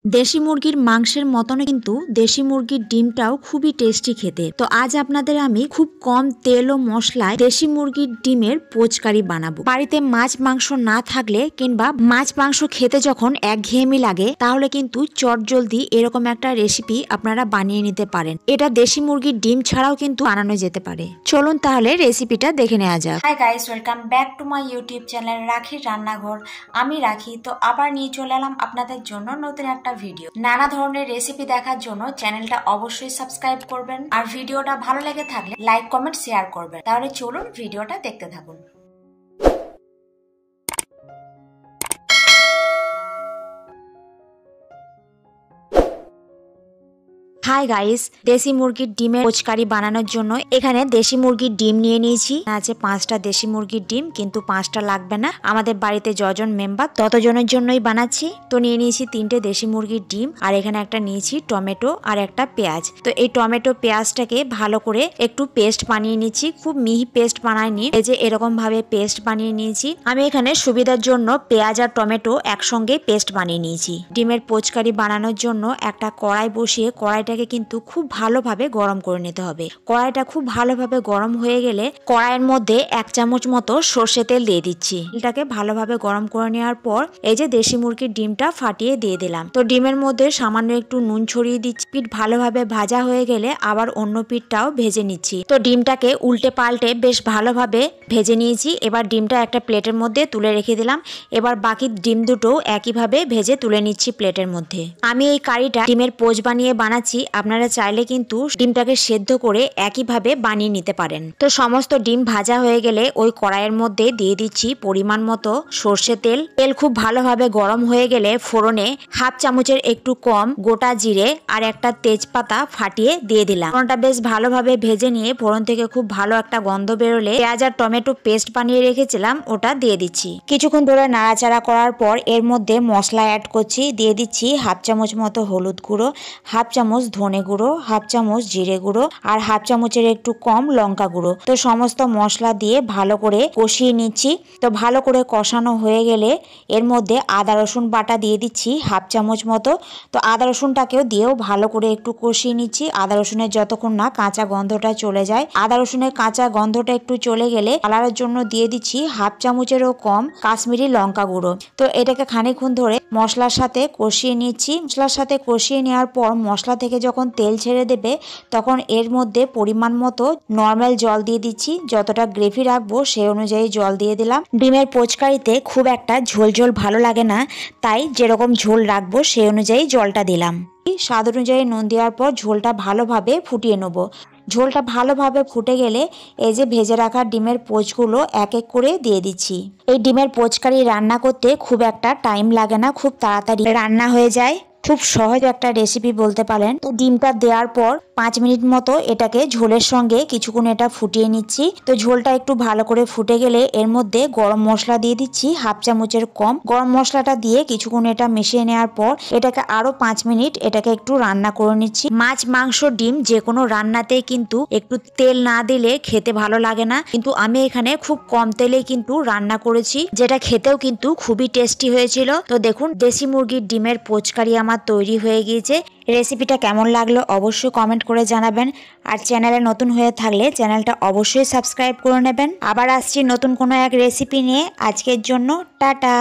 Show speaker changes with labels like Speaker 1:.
Speaker 1: দেশি মুরগির মাংসের মতনই কিন্তু দেশি মুরগির ডিমটাও খুবই টেস্টি খেতে। তো আজ আপনাদের আমি খুব কম তেল ও মশলায় দেশি মুরগির ডিমের পোচকারি বানাবো। বাড়িতে মাছ মাংস না থাকলে কিংবা মাছ মাংস খেতে যখন একঘেয়েমি লাগে তাহলে কিন্তু চটজলদি এরকম একটা রেসিপি আপনারা বানিয়ে নিতে পারেন। এটা দেশি মুরগির ডিম ছাড়াও কিন্তু বানানো যেতে পারে। চলুন তাহলে রেসিপিটা দেখে নেওয়া যাক।
Speaker 2: Hi guys, welcome back to my YouTube channel রাখির রান্নাঘর। আমি রাখি তো আবার নিয়ে চলে এলাম আপনাদের জন্য নতুন একটা ভিডিও। নানা ধরনের রেসিপি দেখার জন্য চ্যানেলটা অবশ্যই সাবস্ক্রাইব করবেন, আর ভিডিওটা ভালো লেগে থাকলে লাইক কমেন্ট শেয়ার করবেন। তাহলে চলুন ভিডিওটা দেখতে থাকুন।
Speaker 1: হাই গাইস, দেশি মুরগির ডিমের পোচকারি বানানোর জন্য এখানে দেশি মুরগির ডিম নিয়ে নিয়েছি। আছে 5টা দেশি মুরগির ডিম, কিন্তু 5টা লাগবে না, আমাদের বাড়িতে যজন মেম্বার ততজনের জন্যই বানাচ্ছি। তো নিয়ে নিয়েছি 3টে দেশি মুরগির ডিম, আর এখানে একটা নিয়েছি টমেটো আর একটা পেঁয়াজ। তো এই টমেটো পেঁয়াজটাকে ভালো করে একটু পেস্ট বানিয়ে নিচ্ছি। খুব মিহি পেস্ট বানাইনি, এই যে এরকম ভাবে পেস্ট বানিয়ে নিয়েছি। আমি এখানে সুবিধার জন্য পেঁয়াজ আর টমেটো একসঙ্গে পেস্ট বানিয়ে নিয়েছি। ডিমের পোচকারি বানানোর জন্য একটা কড়াই বসিয়ে কড়াইটাকে কিন্তু খুব ভালোভাবে গরম করে নিতে হবে। কড়াইটা খুব ভালোভাবে গরম হয়ে গেলে কড়াইয়ের মধ্যে 1 চামচ মতো সর্ষে তেল দিয়ে দিচ্ছি। তেলটাকে ভালোভাবে গরম করে নেওয়ার পর এই যে দেশি মুরগির ডিমটা ফাটিয়ে দিয়ে দিলাম। তো ডিমের মধ্যে সামান্য একটু নুন ছড়িয়ে দিচ্ছি। পিঠ ভালোভাবে ভাজা হয়ে গেলে আবার অন্য পিঠটাও ভেজে নিচ্ছি। তো ডিমটাকে উল্টে পাল্টে বেশ ভালোভাবে ভেজে নিয়েছি। এবার ডিমটা একটা প্লেটের মধ্যে তুলে রেখে দিলাম। এবার বাকি ডিম দুটো একইভাবে ভেজে তুলে নিচ্ছি প্লেটের মধ্যে। আমি এই কারিটা ডিমের পোচ বানিয়ে বানাচ্ছি। আপনারা চাইলে কিন্তু ডিমটাকে সেদ্ধ করে একইভাবে বানিয়ে নিতে পারেন। তো সমস্ত ডিম ভাজা হয়ে গেলে ওই কড়াইয়ের মধ্যে দিয়ে দিচ্ছি পরিমাণ মতো সর্ষে তেল। তেল খুব ভালোভাবে গরম হয়ে গেলে ফোড়নে 1/2 চামচের একটু কম গোটা জিরে আর একটা তেজপাতা ফাটিয়ে দিয়ে দিলাম। ফোড়নটা বেশ ভালোভাবে ভেজে নিয়ে ফোড়ন থেকে খুব ভালো একটা গন্ধ বেরোলে পেঁয়াজ আর টমেটো পেস্ট বানিয়ে রেখেছিলাম ওটা দিয়ে দিচ্ছি। কিছুক্ষণ ধরে নাড়াচাড়া করার পর এর মধ্যে মশলা অ্যাড করছি। দিয়ে দিচ্ছি 1/2 চামচ মতো হলুদ গুঁড়ো, 1/2 চামচ ধনে গুঁড়ো, 1/2 চামচ জিরে গুঁড়ো আর 1/2 চামচের একটু কম লঙ্কা গুঁড়ো। তো সমস্ত মশলা দিয়ে ভালো করে কষিয়ে নিচ্ছি। তো ভালো করে কষানো হয়ে গেলে এর মধ্যে আদা রসুন বাটা দিয়ে দিচ্ছি 1/2 চামচ মতো। তো আদা রসুনটাকেও দিয়েও ভালো করে একটু কষিয়ে নিচ্ছি। আদা রসুনের যতক্ষণ না কাঁচা গন্ধটা চলে যায়। আদা রসুনের কাঁচা গন্ধটা একটু চলে গেলে কালারের জন্য দিয়ে দিচ্ছি 1/2 চামচেরও কম কাশ্মীরি লঙ্কা গুঁড়ো। তো এটাকে খানিকক্ষণ ধরে মশলার সাথে কষিয়ে নিচ্ছি। মশলার সাথে কষিয়ে নেওয়ার পর মশলা থেকে যখন তেল ছেড়ে দেবে তখন এর মধ্যে পরিমাণ মতো নর্মাল জল দিয়ে দিচ্ছি। যতটা গ্রেভি রাখবো সেই অনুযায়ী জল দিয়ে দিলাম। ডিমের পোচকারিতে খুব একটা ঝোল ঝোল ভালো লাগে না, তাই যেরকম ঝোল রাখবো সেই অনুযায়ী জলটা দিলাম। স্বাদ অনুযায়ী নুন দেওয়ার পর ঝোলটা ভালোভাবে ফুটিয়ে নেব। ঝোলটা ভালোভাবে ফুটে গেলে এই যে ভেজে রাখা ডিমের পোচগুলো এক এক করে দিয়ে দিচ্ছি। এই ডিমের পোচকারি রান্না করতে খুব একটা টাইম লাগে না, খুব তাড়াতাড়ি রান্না হয়ে যায়। খুব সহজ একটা রেসিপি বলতে পারেন। তো ডিমটা দেওয়ার পর 5 মিনিট মতো এটাকে ঝোলের সঙ্গে কিছুক্ষণ এটা ফুটিয়ে নিচ্ছি। তো ঝোলটা একটু ভালো করে ফুটে গেলে এর মধ্যে গরম মশলা দিয়ে দিচ্ছি 1/2 চামচের কম। গরম মশলাটা দিয়ে কিছুক্ষণ এটা মিশিয়ে নেওয়ার পর এটাকে আরো 5 মিনিট এটাকে একটু রান্না করে নিচ্ছি। মাছ মাংস ডিম যে কোনো রান্নাতেই কিন্তু একটু তেল না দিলে খেতে ভালো লাগে না, কিন্তু আমি এখানে খুব কম তেলেই কিন্তু রান্না করেছি, যেটা খেতেও কিন্তু খুবই টেস্টি হয়েছিল। তো দেখুন দেশি মুরগির ডিমের পোচকারি আমার তৈরি হয়ে গিয়েছে। রেসিপিটা কেমন লাগলো অবশ্যই কমেন্ট করে জানাবেন, আর চ্যানেলে নতুন হয়ে থাকলে চ্যানেলটা অবশ্যই সাবস্ক্রাইব করে নেবেন। আবার আসছি নতুন কোনো এক রেসিপি নিয়ে। আজকের জন্য টাটা।